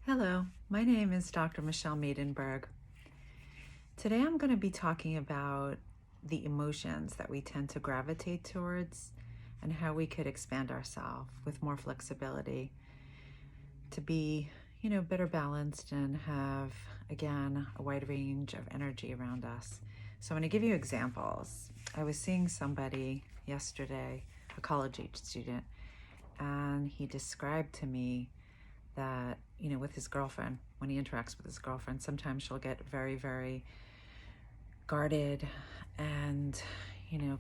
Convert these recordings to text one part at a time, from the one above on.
Hello, my name is Dr. Michelle Maidenberg. Today I'm going to be talking about the emotions that we tend to gravitate towards and how we could expand ourselves with more flexibility to be, better balanced and have, again, a wide range of energy around us. So I'm going to give you examples. I was seeing somebody yesterday, a college-age student, and he described to me that, with his girlfriend, when he interacts with his girlfriend, sometimes she'll get very, very guarded and,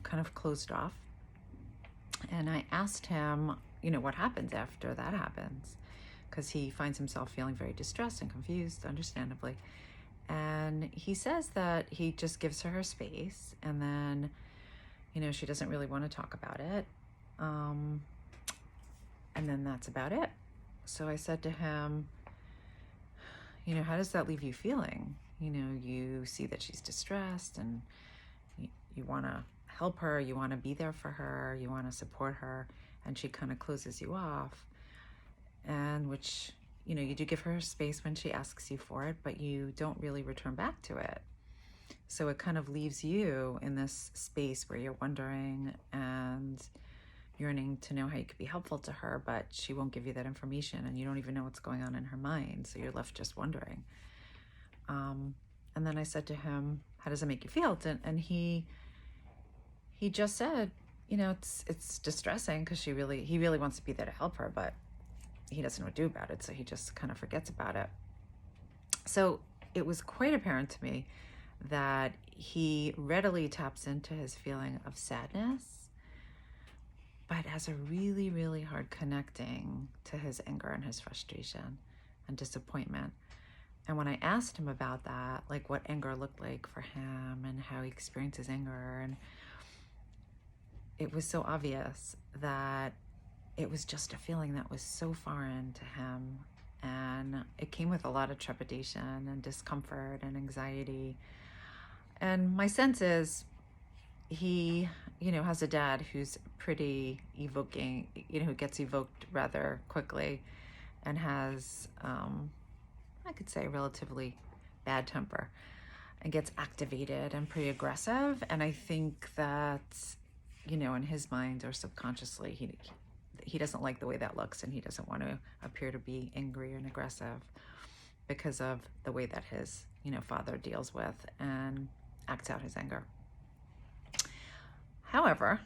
kind of closed off. And I asked him, what happens after that happens? Because he finds himself feeling very distressed and confused, understandably. And he says that he just gives her space and then, she doesn't really want to talk about it. And then that's about it. So I said to him, how does that leave you feeling? You see that she's distressed and you want to help her, you want to be there for her, you want to support her, and she kind of closes you off. And which, you do give her space when she asks you for it, but you don't really return back to it. So it kind of leaves you in this space where you're wondering and yearning to know how you could be helpful to her, but she won't give you that information and you don't even know what's going on in her mind. So you're left just wondering. And then I said to him, how does it make you feel? And he just said, it's distressing because he really wants to be there to help her, but he doesn't know what to do about it. So he just kind of forgets about it. So it was quite apparent to me that he readily taps into his feeling of sadness, but has a really, really hard connecting to his anger and his frustration and disappointment. And when I asked him about that, like what anger looked like for him and how he experiences anger, and it was so obvious that it was just a feeling that was so foreign to him. And it came with a lot of trepidation and discomfort and anxiety. And my sense is he, has a dad who's pretty evoking, who gets evoked rather quickly and has, I could say, relatively bad temper and gets activated and pretty aggressive. And I think that, in his mind or subconsciously, he doesn't like the way that looks, and he doesn't want to appear to be angry and aggressive because of the way that his, father deals with and acts out his anger. However,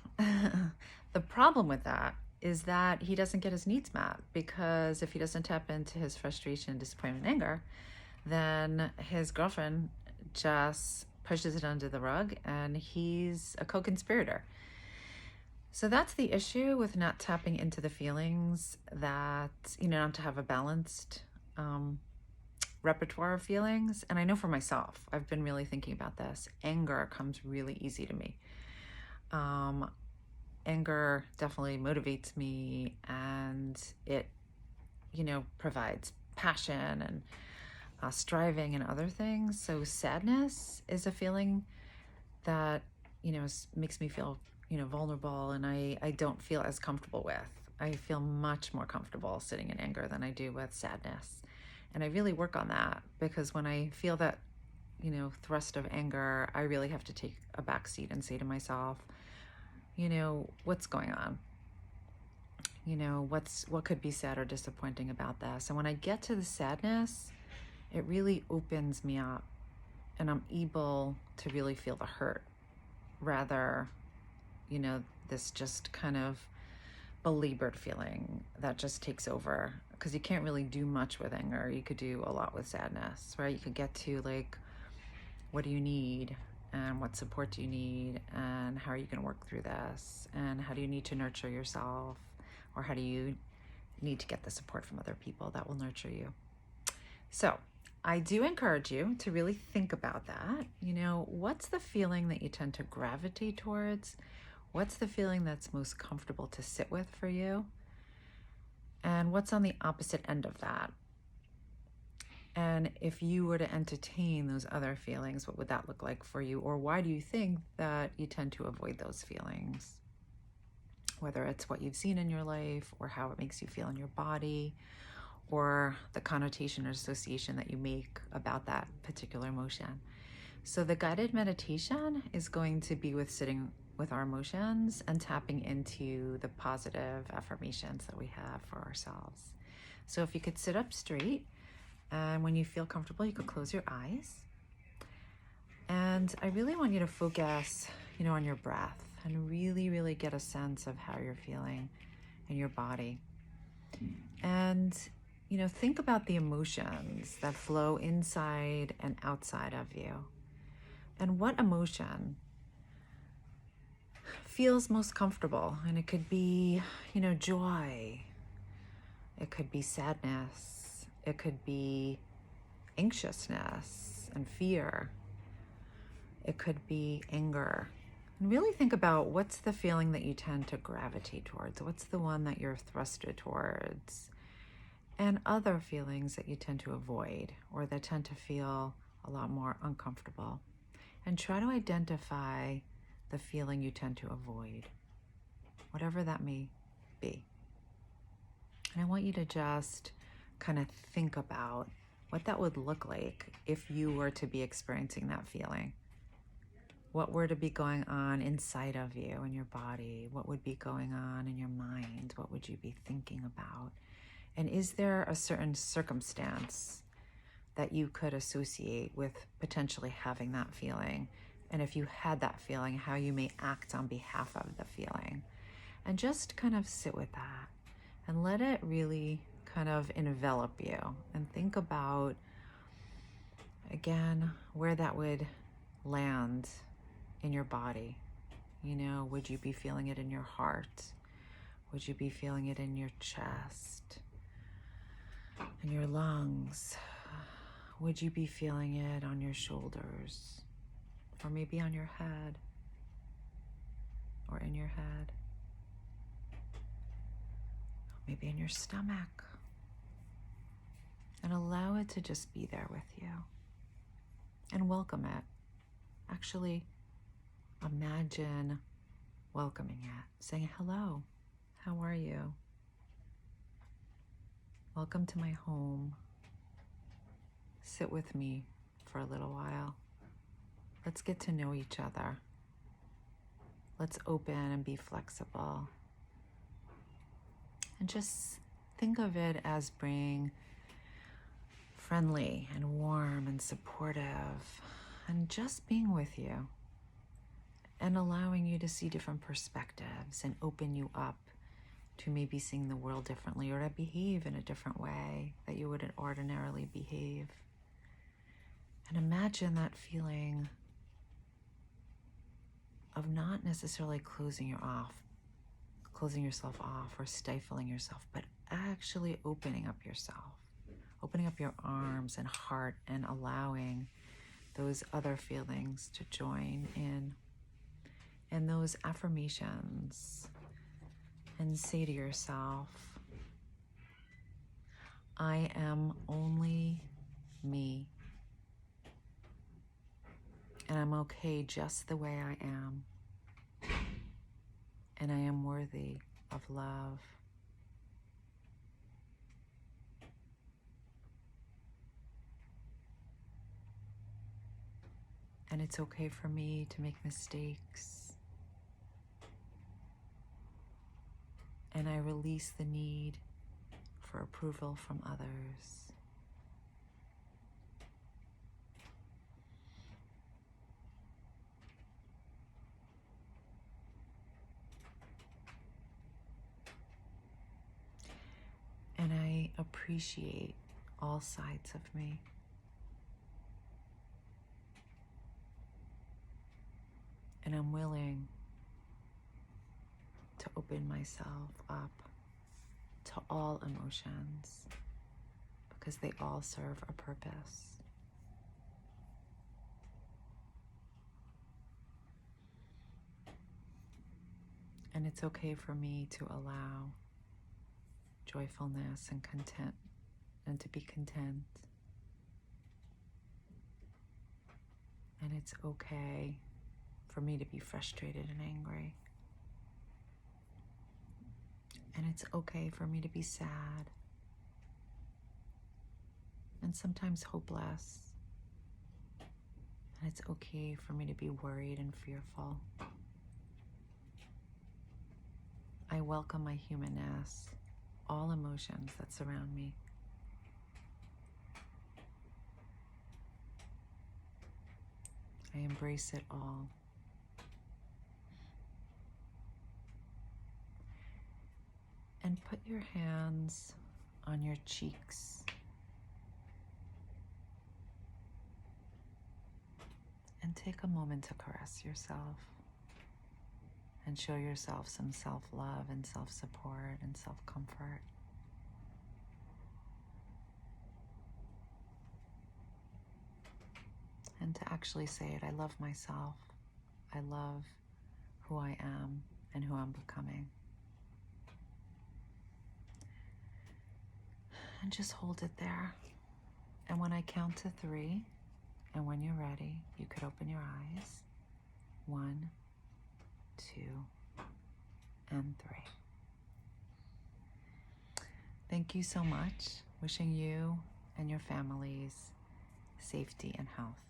the problem with that is that he doesn't get his needs met, because if he doesn't tap into his frustration, disappointment, and anger, then his girlfriend just pushes it under the rug and he's a co-conspirator. So that's the issue with not tapping into the feelings, that, not to have a balanced repertoire of feelings. And I know for myself, I've been really thinking about this. Anger comes really easy to me. Anger definitely motivates me, and it, provides passion and striving and other things. So sadness is a feeling that, makes me feel, vulnerable, and I don't feel as comfortable with. I feel much more comfortable sitting in anger than I do with sadness. And I really work on that, because when I feel that, thrust of anger, I really have to take a back seat and say to myself, what's going on? What could be sad or disappointing about this? And when I get to the sadness, it really opens me up and I'm able to really feel the hurt, rather, this just kind of beleaguered feeling that just takes over, because you can't really do much with anger. You could do a lot with sadness, right? You could get to like, what do you need? And what support do you need? And how are you going to work through this? And how do you need to nurture yourself? Or how do you need to get the support from other people that will nurture you? So I do encourage you to really think about that. What's the feeling that you tend to gravitate towards? What's the feeling that's most comfortable to sit with for you? And what's on the opposite end of that? And if you were to entertain those other feelings, what would that look like for you? Or why do you think that you tend to avoid those feelings? Whether it's what you've seen in your life, or how it makes you feel in your body, or the connotation or association that you make about that particular emotion. So the guided meditation is going to be with sitting with our emotions and tapping into the positive affirmations that we have for ourselves. So if you could sit up straight, and when you feel comfortable, you could close your eyes. And I really want you to focus, on your breath and really, really get a sense of how you're feeling in your body. And, think about the emotions that flow inside and outside of you. And what emotion feels most comfortable? And it could be, joy. It could be sadness. It could be anxiousness and fear. It could be anger. And really think about what's the feeling that you tend to gravitate towards. What's the one that you're thrusted towards? And other feelings that you tend to avoid or that tend to feel a lot more uncomfortable. And try to identify the feeling you tend to avoid, whatever that may be. And I want you to just kind of think about what that would look like if you were to be experiencing that feeling. What were to be going on inside of you in your body? What would be going on in your mind? What would you be thinking about? And is there a certain circumstance that you could associate with potentially having that feeling? And if you had that feeling, how you may act on behalf of the feeling. And just kind of sit with that and let it really kind of envelop you. And think about, again, where that would land in your body. Would you be feeling it in your heart? Would you be feeling it in your chest, in your lungs? Would you be feeling it on your shoulders, or maybe on your head, or in your head, maybe in your stomach? And allow it to just be there with you and welcome it. Actually, imagine welcoming it, saying, hello, how are you? Welcome to my home. Sit with me for a little while. Let's get to know each other. Let's open and be flexible. And just think of it as being friendly and warm and supportive and just being with you and allowing you to see different perspectives and open you up to maybe seeing the world differently or to behave in a different way that you wouldn't ordinarily behave. And imagine that feeling of not necessarily closing yourself off or stifling yourself, but actually opening up yourself, opening up your arms and heart and allowing those other feelings to join in. And those affirmations, and say to yourself, I am only me, and I'm okay just the way I am, and I am worthy of love. And it's okay for me to make mistakes. And I release the need for approval from others. And I appreciate all sides of me. And I'm willing to open myself up to all emotions because they all serve a purpose. And it's okay for me to allow joyfulness and content and to be content. And it's okay for me to be frustrated and angry. And it's okay for me to be sad. and sometimes hopeless. And it's okay for me to be worried and fearful. I welcome my humanness, all emotions that surround me. I embrace it all. And put your hands on your cheeks. And take a moment to caress yourself and show yourself some self-love and self-support and self-comfort. And to actually say it, I love myself. I love who I am and who I'm becoming. And just hold it there. And when I count to 3, and when you're ready, you could open your eyes. 1, 2, and 3. Thank you so much. Wishing you and your families safety and health.